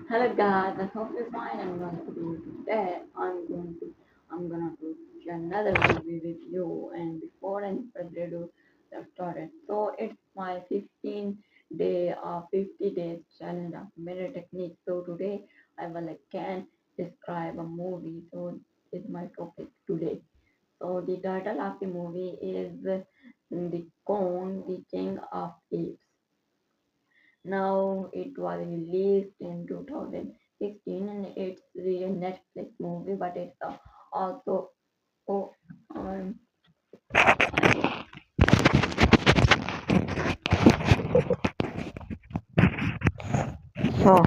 Hello guys, I hope you're fine. I'm going to be today. I'm gonna share another movie with you. And before any further ado, let's start it. So it's my 15 day 50 days challenge of mirror technique. So today I will can describe a movie. So it's my topic today. So the title of the movie is The Kong, the King of Apes. Now it was released in 2016 and it's the Netflix movie, but it's also oh, um, so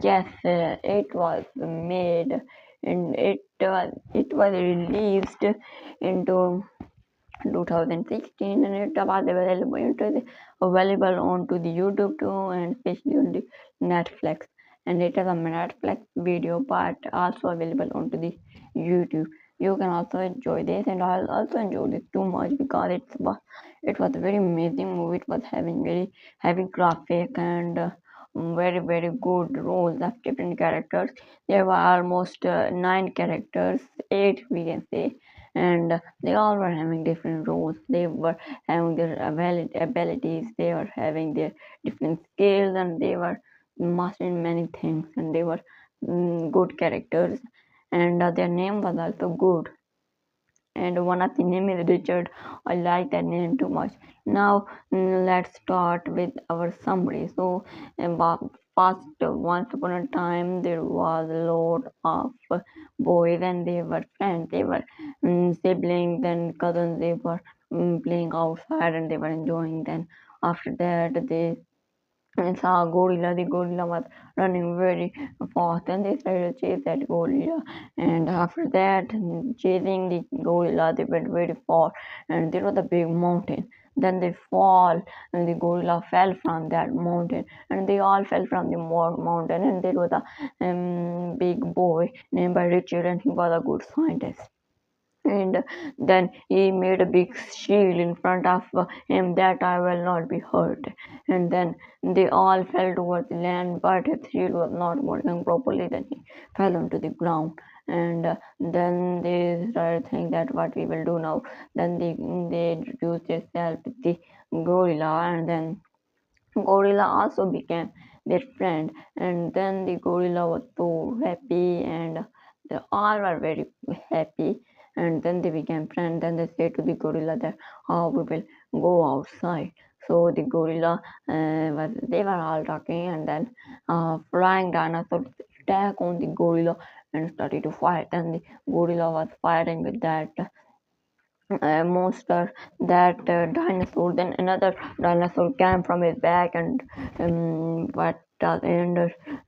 yes, it was made and it was released into 2016 and it was available onto the YouTube too and especially on the Netflix, and it is a Netflix video but also available onto the YouTube. You can also enjoy this, and I'll also enjoy this too much because it was a very amazing movie. It was having very heavy graphic and very good roles of different characters. There were almost 9 characters, 8 we can say, and they all were having different roles. They were having their abilities, they were having their different skills, and they were mastering many things, and they were good characters, and their name was also good. And one of the name is Richard. I like that name too much. Now let's start with our summary. So first, once upon a time there was a lot of boys and they were friends. They were siblings and cousins. They were playing outside and they were enjoying. Then after that they and saw a gorilla. The gorilla was running very fast, and they started to chase that gorilla. And after that, chasing the gorilla, they went very far, and there was a big mountain. Then they fall, and the gorilla fell from that mountain, and they all fell from the mountain. And there was a big boy named by Richard, and he was a good scientist, and then he made a big shield in front of him that I will not be hurt. And then they all fell towards the land, but his shield was not working properly. Then he fell onto the ground, and then they started thinking that what we will do now. Then they introduced themselves with the gorilla, and then gorilla also became their friend. And then the gorilla was so happy, and they all were very happy, and then they became friends. Then they said to the gorilla that we will go outside. So the gorilla they were all talking, and then flying dinosaurs attack on the gorilla and started to fight, and the gorilla was fighting with that monster, that dinosaur. Then another dinosaur came from his back and but and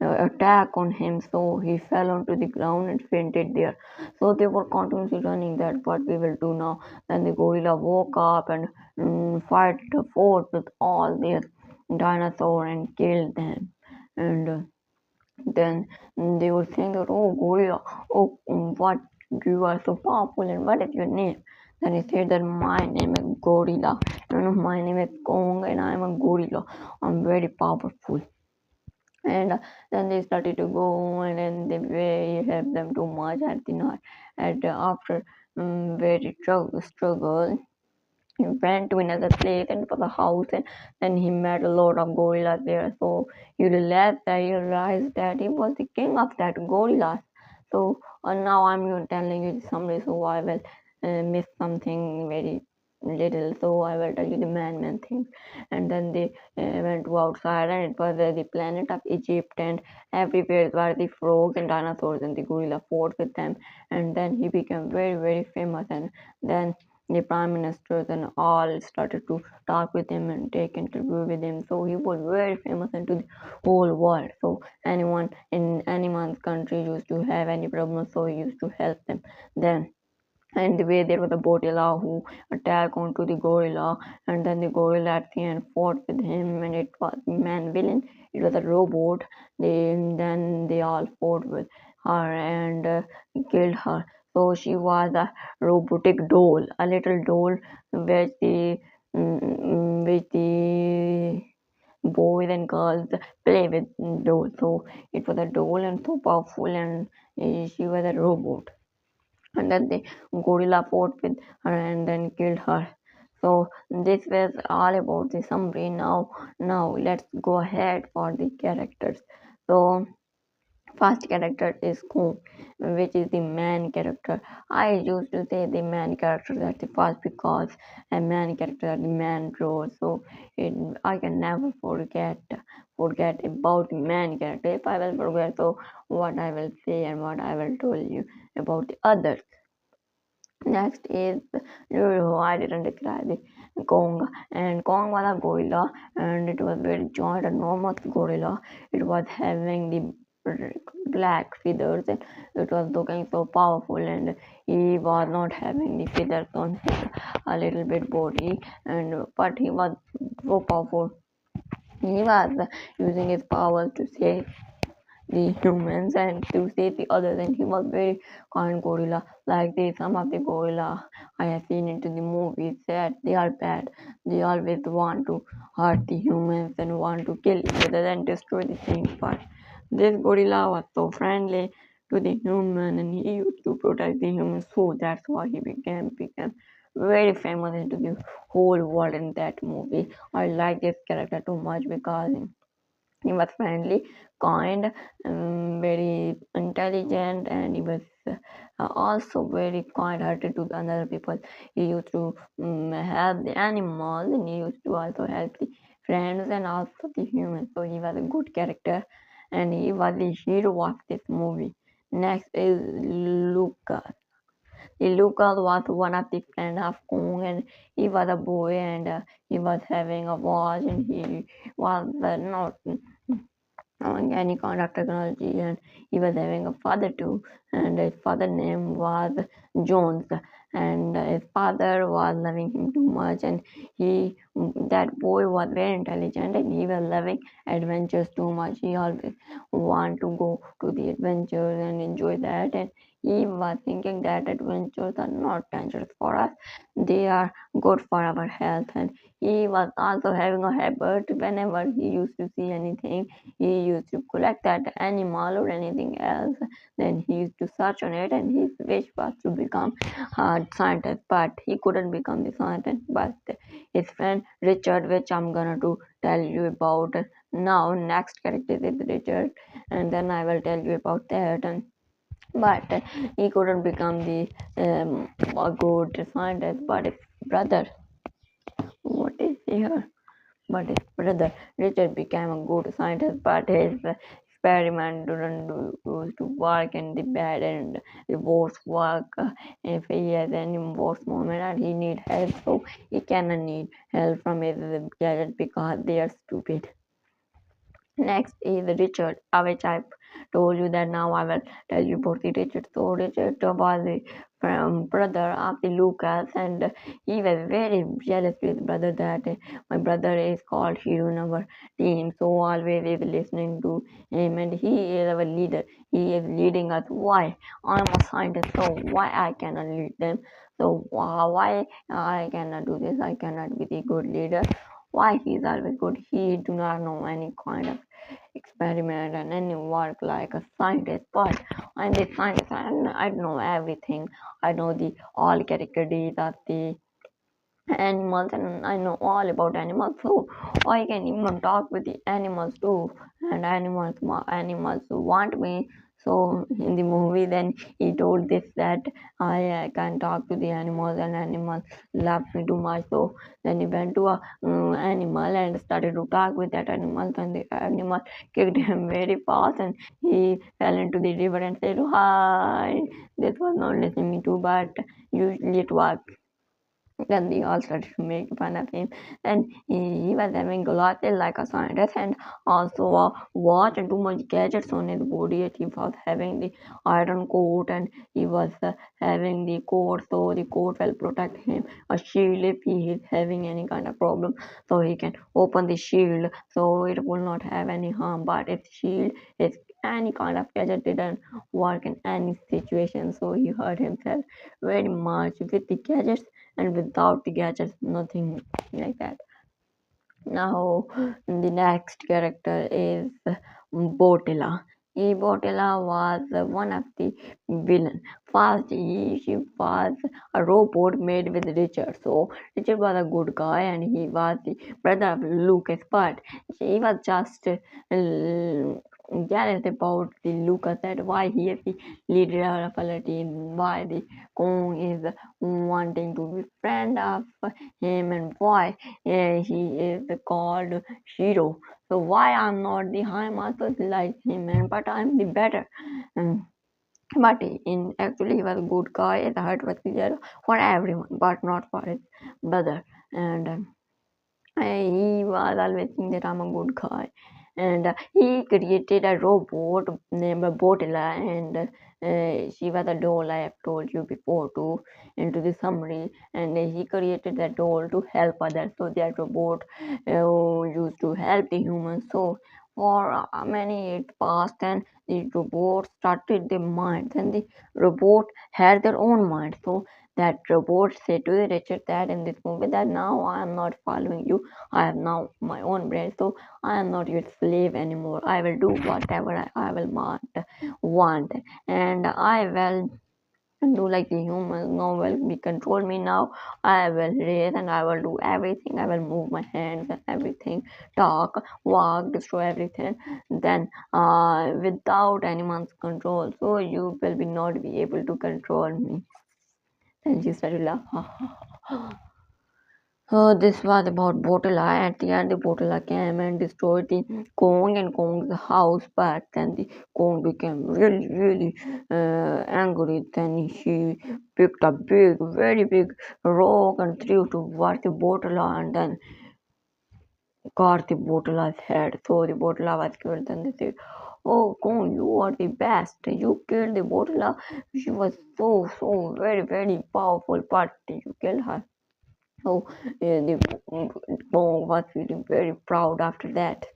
attack on him, so he fell onto the ground and fainted there. So they were continuously running that what we will do now. Then the gorilla woke up and fought with all their dinosaur and killed them. And then they were saying that, oh gorilla, oh what, you are so powerful and what is your name? Then he said that my name is Gorilla. My name is Kong and I'm a gorilla. I'm very powerful. And then they started to go and then they very helped them too much at the night. And after very struggle, he went to another place and for the house, and then he met a lot of gorillas there. So he realized that he was the king of that gorillas. So now I'm telling you the summary, so I will miss something very little. So I will tell you the man things. And then they went to outside, and it was the planet of Egypt, and everywhere were the frogs and dinosaurs, and the gorilla fought with them. And then he became very famous, and then the prime ministers and all started to talk with him and take interview with him. So he was very famous into the whole world. So anyone in anyone's country used to have any problem, so he used to help them. Then and the way there was a Botella who attacked onto the gorilla, and then the gorilla at the end fought with him, and it was man villain. It was a robot. Then they all fought with her and killed her. So she was a robotic doll, a little doll which the boys and girls play with dolls. So it was a doll and so powerful, and she was a robot. And then the gorilla fought with her and then killed her. So this was all about the summary. Now let's go ahead for the characters. So first character is Kong, which is the main character. I used to say the main character at the first because a main character at the main role. So I can never forget about the main character. If I will forget, so what I will say and what I will tell you about the others. Next is I didn't describe it. Kong, and Kong was a gorilla, and it was very giant, enormous gorilla. It was having the black feathers, and it was looking so powerful. And he was not having the feathers on his a little bit body, and but he was so powerful. He was using his powers to save the humans and to save the others, and he was very kind gorilla. Like the some of the gorilla I have seen into the movies that they are bad. They always want to hurt the humans and want to kill each other and destroy the things. But this gorilla was so friendly to the human, and he used to protect the humans, so that's why he became very famous into the whole world in that movie. I like this character too much because he was friendly, kind, very intelligent, and he was also very kind-hearted to the other people. He used to help the animals, and he used to also help the friends and also the humans. So he was a good character, and he was the hero of this movie. Next is Lucas. Lucas was one of the friends of Kong, and he was a boy, and he was having a watch, and he was not knowing any kind of technology, and he was having a father too, and his father name was Jones, and his father was loving him too much, and he that boy was very intelligent, and he was loving adventures too much. He always want to go to the adventures and enjoy that, and he was thinking that adventures are not dangerous for us, they are good for our health. And he was also having a habit whenever he used to see anything, he used to collect that animal or anything else. Then he used to search on it, and his wish was to become a scientist, but he couldn't become the scientist. But his friend Richard, which I'm gonna to tell you about now. Next character is Richard, and then I will tell you about that. And but he couldn't become the a good scientist. But his brother, what is here? But his brother Richard became a good scientist, but his experiment didn't used to work in the bad and the worst work. If he has any worst moment and he need help, so he cannot need help from his gadget because they are stupid. Next is Richard, which I told you that now I will tell you about the Richard. So Richard was the brother of the Lucas, and he was very jealous with his brother that my brother is called hero in our team, so always is listening to him, and he is our leader. He is leading us. Why? I'm a scientist, so why I cannot lead them? So why I cannot do this? I cannot be the good leader. Why he is always good? He do not know any kind of experiment and any work like a scientist, but I'm the scientist and I know everything. I know the all categories of the animals, and I know all about animals, so I can even talk with the animals too. And animals want me. So in the movie, then he told this that I can talk to the animals, and animals love me too much. So then he went to a animal and started to talk with that animal, and the animal kicked him very fast, and he fell into the river and said, "Hi." This was not listening to, but usually it was. Then they all started to make fun of him. And he was having glasses like a scientist, and also a watch and too much gadgets on his body. And he was having the iron coat, and he was having the coat, so the coat will protect him. A shield if he is having any kind of problem, so he can open the shield, so it will not have any harm. But if shield is any kind of gadget didn't work in any situation, so he hurt himself very much with the gadgets, and without the gadgets, nothing like that. Now, the next character is Botella. Botella was one of the villain. First, she was a robot made with Richard. So Richard was a good guy, and he was the brother of Lucas. But she was just jealous about the Lucas, that why he is the leader of a team, why the Kong is wanting to be friend of him, and why he is called Shiro. So why I'm not the high master like him, and but I'm the better. Um, but in actually he was a good guy. The heart was clear for everyone, but not for his brother. And he was always thinking that I'm a good guy. And he created a robot named Botella, and she was a doll I have told you before too into the summary. And he created that doll to help others. So that robot used to help the humans. So for many years passed, and the robot started their minds, and the robot had their own mind. So that robot said to the Richard that in this movie that now I am not following you. I have now my own brain, so I am not your slave anymore. I will do whatever I will want, and I will do like the humans. No will be control me now. I will raise and I will do everything. I will move my hands and everything, talk, walk, destroy everything. Then, without anyone's control, so you will be not be able to control me. Then she started to laugh. So this was about Botella. At the end, the Botella came and destroyed the Kong and Kong's house. But then the Kong became really, really angry. Then she picked a big, very big rock and threw towards the Botella, and then got the Botella's head. So the Botella was killed. Then they said, "Oh, Kong, you are the best. You killed the Botella. She was so very, very powerful, but you killed her." So the Bong was feeling very proud after that.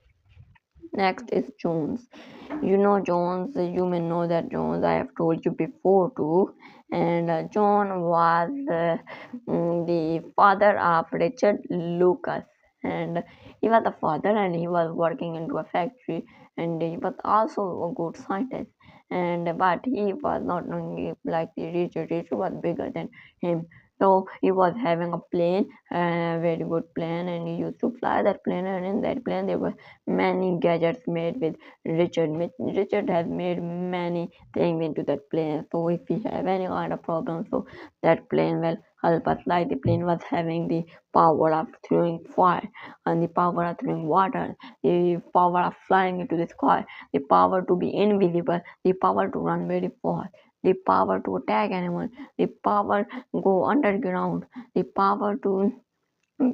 Next is Jones. You know Jones, you may know that Jones, I have told you before too. And John was the father of Richard Lucas. And he was the father, and he was working into a factory, and he was also a good scientist. And but he was not knowing like the Richard. Richard was bigger than him. So he was having a plane, a very good plane, and he used to fly that plane. And in that plane, there were many gadgets made with Richard. Richard has made many things into that plane. So if we have any kind of problem, so that plane will help us. Like the plane was having the power of throwing fire, and the power of throwing water, the power of flying into the sky, the power to be invisible, the power to run very fast, the power to attack anyone, the power go underground, the power to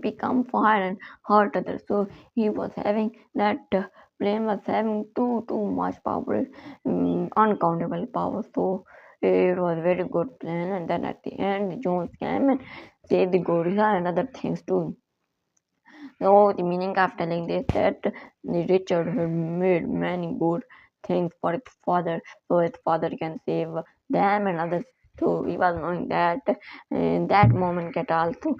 become fire and hurt others. So he was having that plane was having too much power, uncountable power. So it was very good plan. And then at the end, Jones came and saved the gorilla and other things too. So the meaning of telling this that the Richard had made many good things for his father, so his father can save them and others. So he was knowing that in that moment that also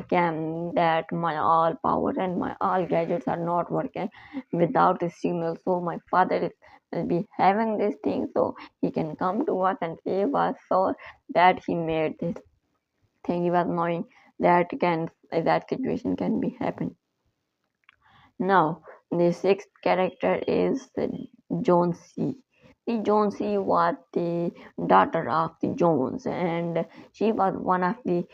can that my all power and my all gadgets are not working without the signal. So my father is will be having this thing, so he can come to us and save us. So that he made this thing. He was knowing that situation can be happen. Now, the sixth character is Jonesy. The Jonesy was the daughter of the Jones, and she was one of the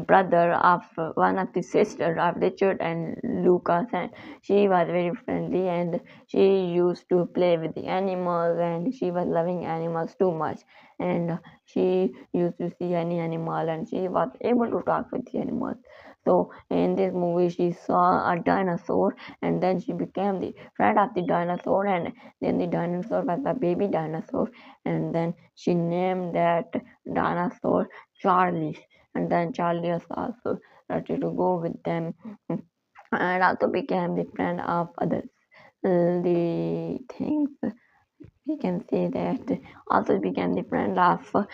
brother of one of the sister of Richard and Lucas, and she was very friendly, and she used to play with the animals, and she was loving animals too much, and she used to see any animal, and she was able to talk with the animals. So in this movie, she saw a dinosaur, and then she became the friend of the dinosaur, and then the dinosaur was a baby dinosaur, and then she named that dinosaur Charlie, and then Charlie was also started to go with them, and also became the friend of others. The things we can say that also became the friend of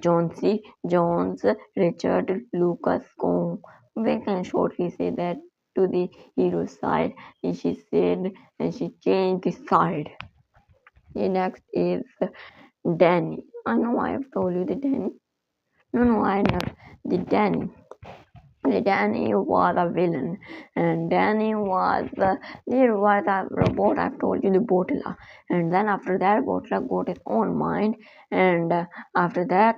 Jonesy, Jones, Richard, Lucas, Kong. We can shortly say that to the hero's side. And she said, and she changed the side. The next is Danny. I know I have told you the Danny. No, I know the Danny. The Danny was a villain, and Danny was there was a robot. I've told you the Botula, and then after that, Botula got his own mind, and after that,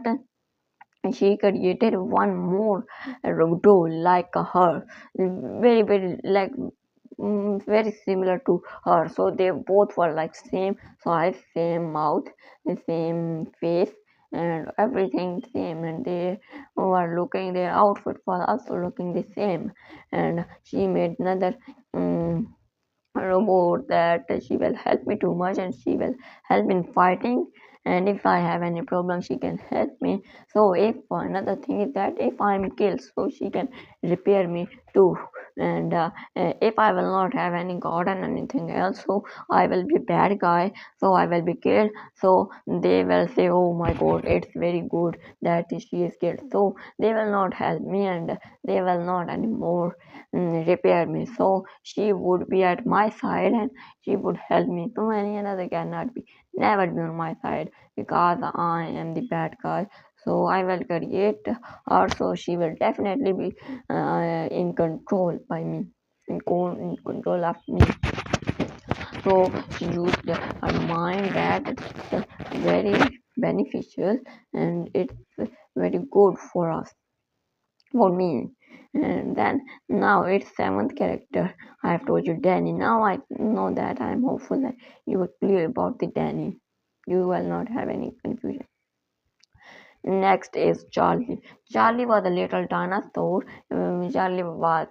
she created one more doll like her, very like very similar to her. So they both were like same size, same mouth, the same face, and everything same. And they were looking, their outfit was also looking the same. And she made another. Robot that she will help me too much and she will help in fighting, and if I have any problem she can help me. So if another thing is that if I'm killed, so she can repair me too. And if I will not have any god and anything else, so I will be bad guy, so I will be killed. So they will say, oh my god, it's very good that she is killed, so they will not help me and they will not anymore repair me. So she would be at my side and she would help me. So any another cannot be never be on my side because I am the bad guy. So I will create her, so she will definitely be in control by me, in control of me. So she used her mind that it's very beneficial and it's very good for us, for me. And then now it's seventh character. I have told you Danny. Now I know that I'm hopeful that you were clear about the Danny. You will not have any confusion. Next is Charlie. Charlie was a little dinosaur. Charlie was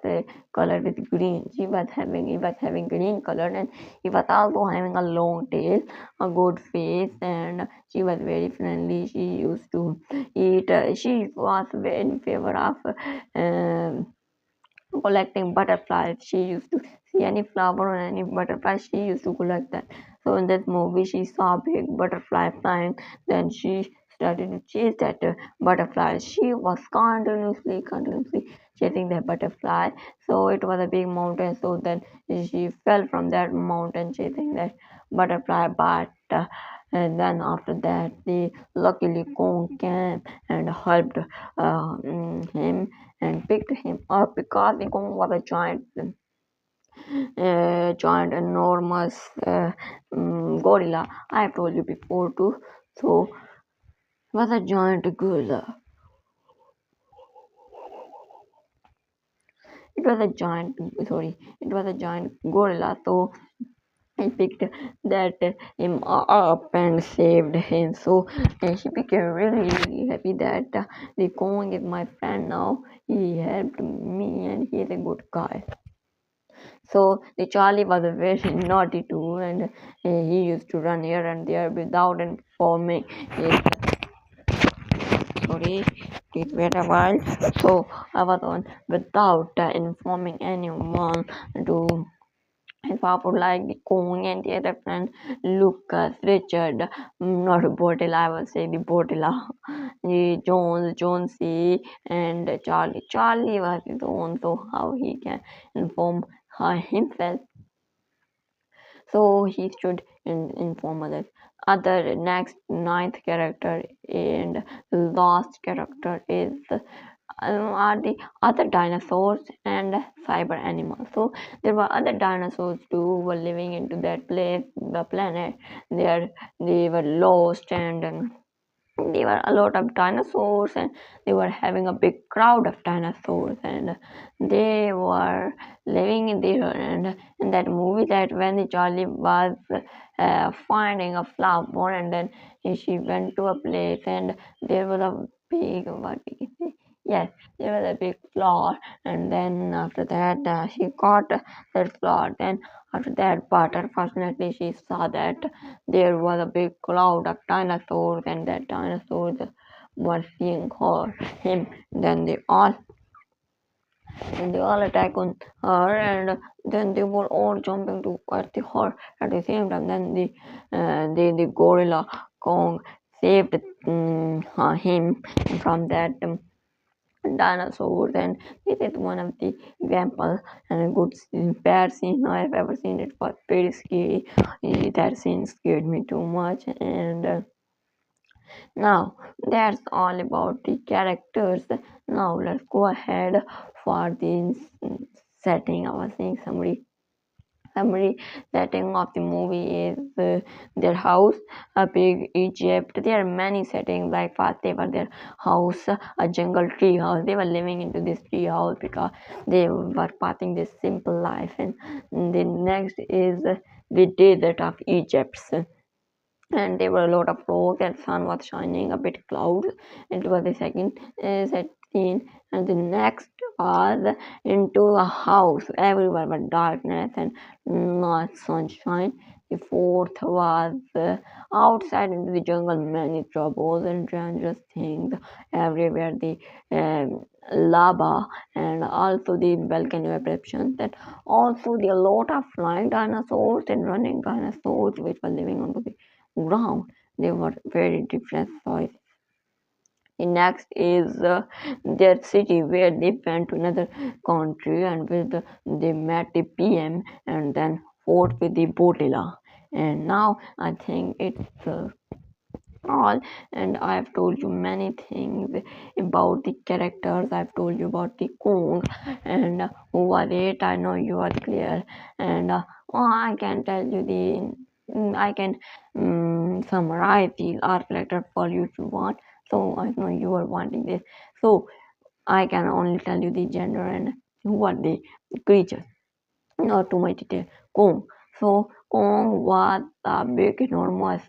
colored with green. He was having green color, and he was also having a long tail, a good face, and she was very friendly. She used to eat. She was in favor of collecting butterflies. She used to see any flower or any butterfly, she used to collect that. So in this movie, she saw a big butterfly flying. Then she started to chase that butterfly. She was continuously chasing that butterfly. So it was a big mountain. So then she fell from that mountain chasing that butterfly. But and then after that, the luckily Kong came and helped him and picked him up because the Kong was a giant, enormous gorilla. I have told you before too. So it was a giant gorilla. It was a giant, sorry, it was a giant gorilla. So I picked that him up and saved him. So she became really happy that the Kong is my friend now. He helped me and he is a good guy. So the Charlie was a very naughty too, and he used to run here and there without informing his. Sorry, please wait a while. So I was on without informing anyone to. If I would like the Kong and the other friend Lucas, Richard, not Botella, I will say the Botella, the Jones, Jonesy, and Charlie. Charlie was his own, so how he can inform himself, so he should inform others. Other next ninth character and last character is are the other dinosaurs and cyber animals. So there were other dinosaurs too who were living into that place, the planet. They were lost and there were a lot of dinosaurs and they were having a big crowd of dinosaurs and they were living in there. And in that movie, that when the Charlie was finding a flower and then she went to a place and there was a big, what we can say, yes, there was a big flower. And then after that she caught that flower. Then after that, but unfortunately she saw that there was a big cloud of dinosaurs and that dinosaurs were seeing him. Then they all attack on her, and then they were all jumping to at the her at the same time. Then the gorilla Kong saved him from that dinosaurs, and this is one of the example and a good bad scene I've ever seen. It was very scary. That scene scared me too much, and now that's all about the characters. Now let's go ahead for the setting. I was saying summary setting of the movie is their house, a big Egypt. There are many settings like first they were their house, a jungle tree house. They were living into this tree house because they were passing this simple life. And the next is the desert of Egypt, and there were a lot of fog and sun was shining, a bit clouds. It was the second set scene, and the next was into a house everywhere but darkness and not sunshine. The fourth was outside into the jungle, many troubles and dangerous things everywhere. The lava and also the volcano eruptions, and also the lot of flying dinosaurs and running dinosaurs which were living on the ground. They were very different size. The next is their city where they went to another country and with they met the PM and then fought with the Botila. And now I think it's all, and I've told you many things about the characters. I've told you about the Kong and who was it. I know you are clear, and I can tell you the I can summarize the art letter for you if you want. So I know you are wanting this. So I can only tell you the gender and who are the creatures. Not too much detail. Kong. So Kong was a big, enormous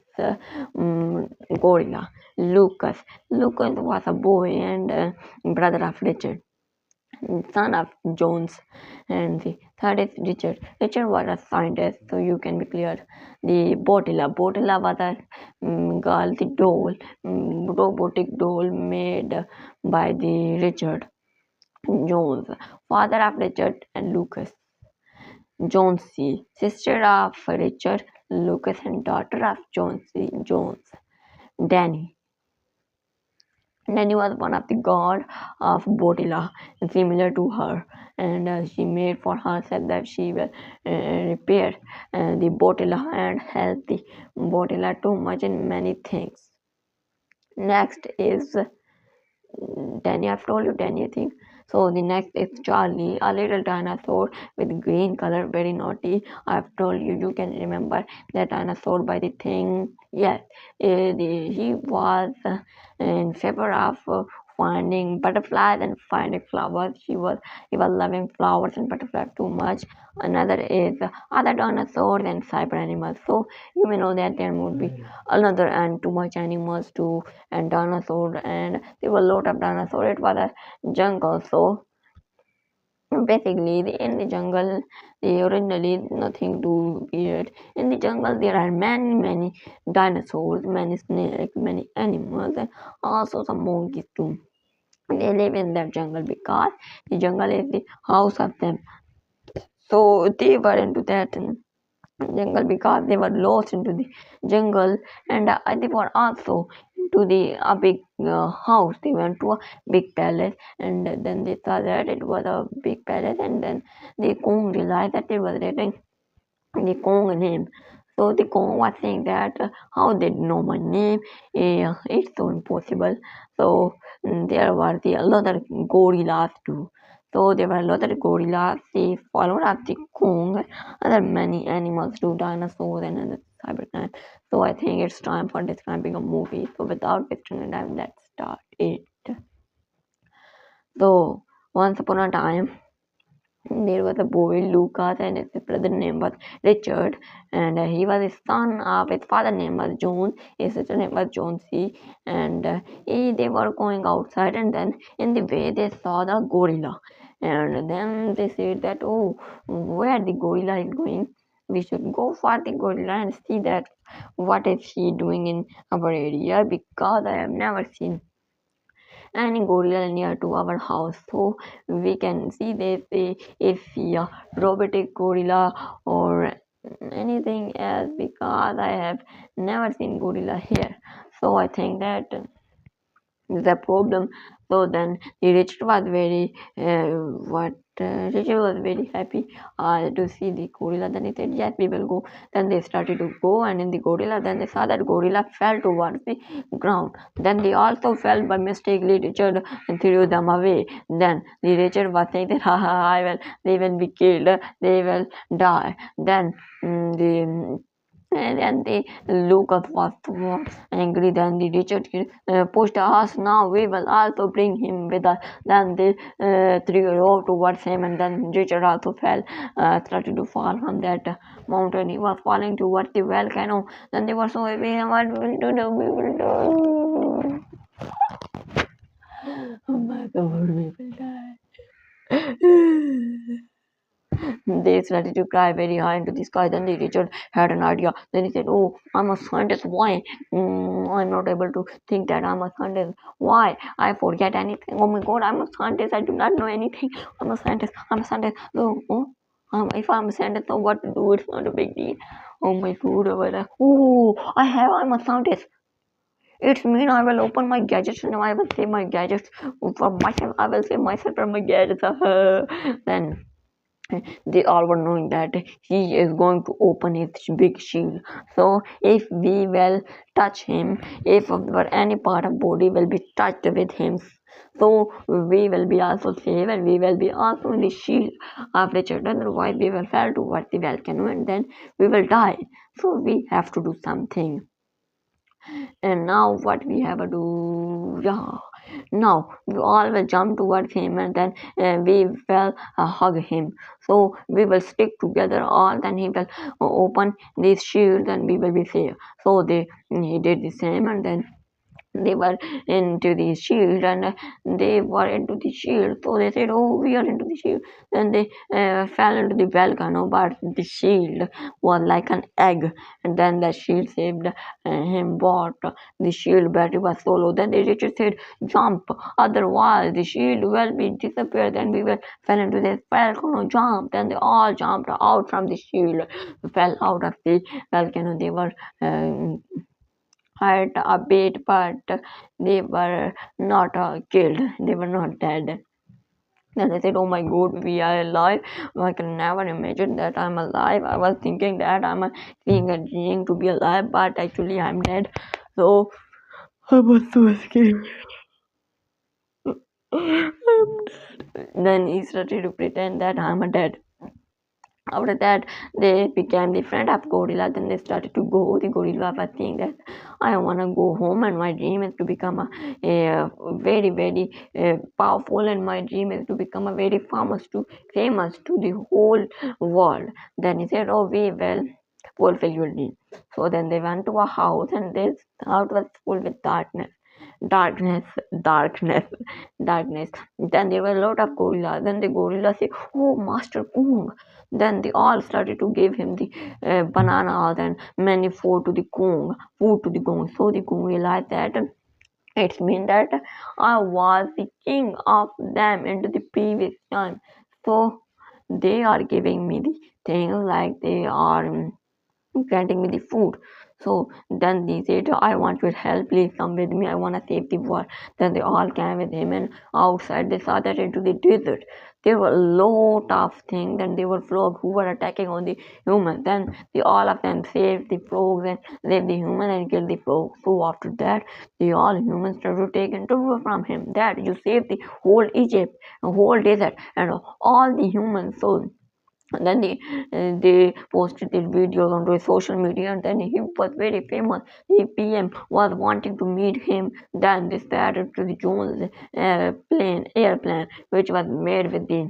gorilla. Lucas. Lucas was a boy and brother of Richard, son of Jones. And the third is Richard. Richard was a scientist, so you can be clear. The Botila. Botila was a girl, the doll, robotic doll made by the Richard Jones, father of Richard and Lucas. Jonesy, sister of Richard Lucas and daughter of Jonesy Jones. Danny. Danny was one of the god of Botila, similar to her, and she made for herself that she will repair the Botila and help the Botila too much in many things. Next is Danny. I've told you Danny, I think. So the next is Charlie, a little dinosaur with green color, very naughty. I've told you, you can remember that dinosaur by the thing. Yes, he was in favor of finding butterflies and finding flowers. He was loving flowers and butterflies too much. Another is other dinosaurs and cyber animals. So you may know that there would be another and too much animals too, and dinosaur, and there were a lot of dinosaurs. It was a jungle. So basically in the jungle they originally nothing to weird. In the jungle there are many dinosaurs, many snakes, many animals, and also some monkeys too. They live in that jungle because the jungle is the house of them. So they were into that jungle because they were lost into the jungle, and they were also into the a big house. They went to a big palace, and then they saw that it was a big palace, and then the Kong realized that it was written the Kong name. So the Kong was saying that how they know my name? It's so impossible. So there were the other gorillas too. So there were a lot of gorillas. They followed up the Kong. Other many animals too, dinosaurs and other cybercrime. So I think it's time for describing a movie. So without wasting time, let's start it. So once upon a time there was a boy, Lucas, and his brother name was Richard, and he was the son of his father name was John, his sister name was Jonesy, and they were going outside, and then in the way they saw the gorilla, and then they said that, oh, where the gorilla is going, we should go for the gorilla and see that what is she doing in our area, because I have never seen any gorilla near to our house, so we can see this if a robotic gorilla or anything else, because I have never seen gorilla here. So I think that the problem. So then the Richard was very what Richard was very happy to see the gorilla. Then he said, "Yes, we will go." Then they started to go, and in the gorilla, then they saw that gorilla fell towards the ground. Then they also fell by mistakenly. Richard threw them away. Then the Richard was saying that, "Ha ha, I will. They will be killed. They will die." Then the and the Lucas was so angry. Then the Richard pushed us. Now we will also bring him with us. Then they threw a rope towards him, and then Richard also fell, started to fall from that mountain. He was falling towards the volcano. Then they were so happy. What will do? We will do. Oh my God, we will die. They started to cry very high into the sky. Then the Richard had an idea. Then he said, "Oh, I'm a scientist. Why? I'm not able to think that I'm a scientist. Why? I forget anything. Oh my God, I'm a scientist. I do not know anything. I'm a scientist. I'm a scientist. If I'm a scientist, so what to do? It's not a big deal. Oh my God, I'm a scientist. It's mean I will open my gadgets and I will save my gadgets for myself. I will save myself from my gadgets." Then they all were knowing that he is going to open his big shield. So if we will touch him, if any part of body will be touched with him, so we will be also safe and we will be also in the shield of Richard. Otherwise we will fall towards the volcano and then we will die. So we have to do something. And now what we have to do? Yeah, now we all will jump towards him and then we will hug him. So we will stick together all. Then he will open this shield and we will be safe. So he did the same, and then they were into the shield, and they were into the shield. So they said, "Oh, we are into the shield." Then they fell into the volcano, but the shield was like an egg, and then the shield saved him. But the shield battery was so low. Then the Richard said, "Jump, otherwise the shield will be disappeared." Then we will fell into this volcano. Jump. Then they all jumped out from the shield, fell out of the volcano. They were hurt a bit, but they were not killed. They were not dead. Then I said, "Oh my God, we are alive." I can never imagine that I'm alive. I was thinking that I'm seeing a dream to be alive, but actually I'm dead. So I was so scared. I'm dead. Then he started to pretend that I'm dead. After that, they became the friend of gorilla. Then they started to go. The gorilla was saying that I want to go home, and my dream is to become a very very powerful, and my dream is to become a very famous to the whole world. Then he said, "Oh, we will fulfill your dream." So then they went to a house, and this house was full with darkness, darkness, darkness. Then there were a lot of gorillas. Then the gorilla said, "Oh, Master Kung." Then they all started to give him the bananas and many food to the Kung. So the Kung realized that it means that I was the king of them into the previous time. So they are giving me the things like they are granting me the food. So then they said, "I want your help, please come with me, I want to save the world." Then they all came with him, and outside they saw that into the desert there were a lot of things, and they were frogs who were attacking on the humans. Then all of them saved the frogs and saved the human and killed the frogs. So after that, the all humans started to take interview from him that you saved the whole Egypt, the whole desert, and all the humans. So and then they posted their videos onto social media, and then he was very famous. The PM was wanting to meet him. Then they started to the Jones airplane, which was made with the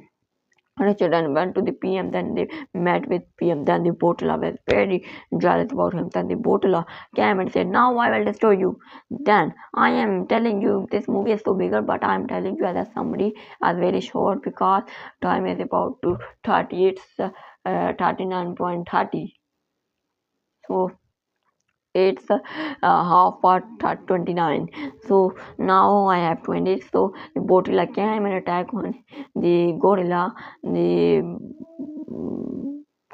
Richard, and went to the PM. Then they met with PM. Then the Botula was very jealous about him. Then the Botula came and said, "Now I will destroy you." Then I am telling you, this movie is so bigger, but I am telling you as a summary, as very short, because time is about to 30. It's 39.30. So it's half part 29. So now I have 20. So the Botula came and attack on the gorilla. The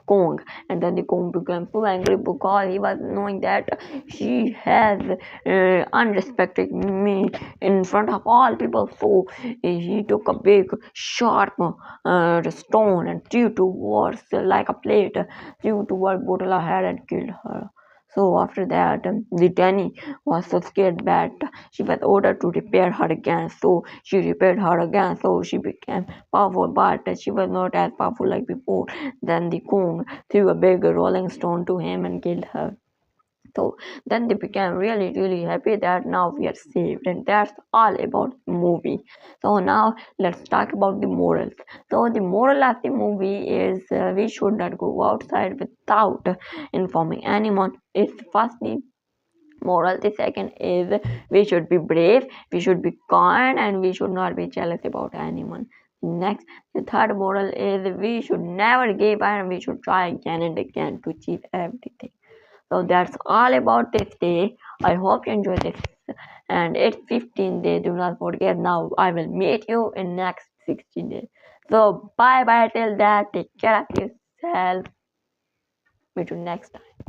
Kong. And then the Kong became so angry because he was knowing that she has unrespected me in front of all people. So he took a big sharp stone and threw towards like a plate, threw towards Botala head and killed her. So after that, the Danny was so scared that she was ordered to repair her again. So she repaired her again. So she became powerful, but she was not as powerful like before. Then the Kong threw a big rolling stone to him and killed her. So then they became really happy that now we are saved, and that's all about the movie. So now let's talk about the morals. So the moral of the movie is we should not go outside without informing anyone. It's firstly moral. The second is we should be brave, we should be kind, and we should not be jealous about anyone. Next, the third moral is we should never give up and we should try again and again to achieve everything. So that's all about this day. I hope you enjoyed this. And it's 15 days. Do not forget. Now I will meet you in next 60 days. So bye bye till that. Take care of yourself. Meet you next time.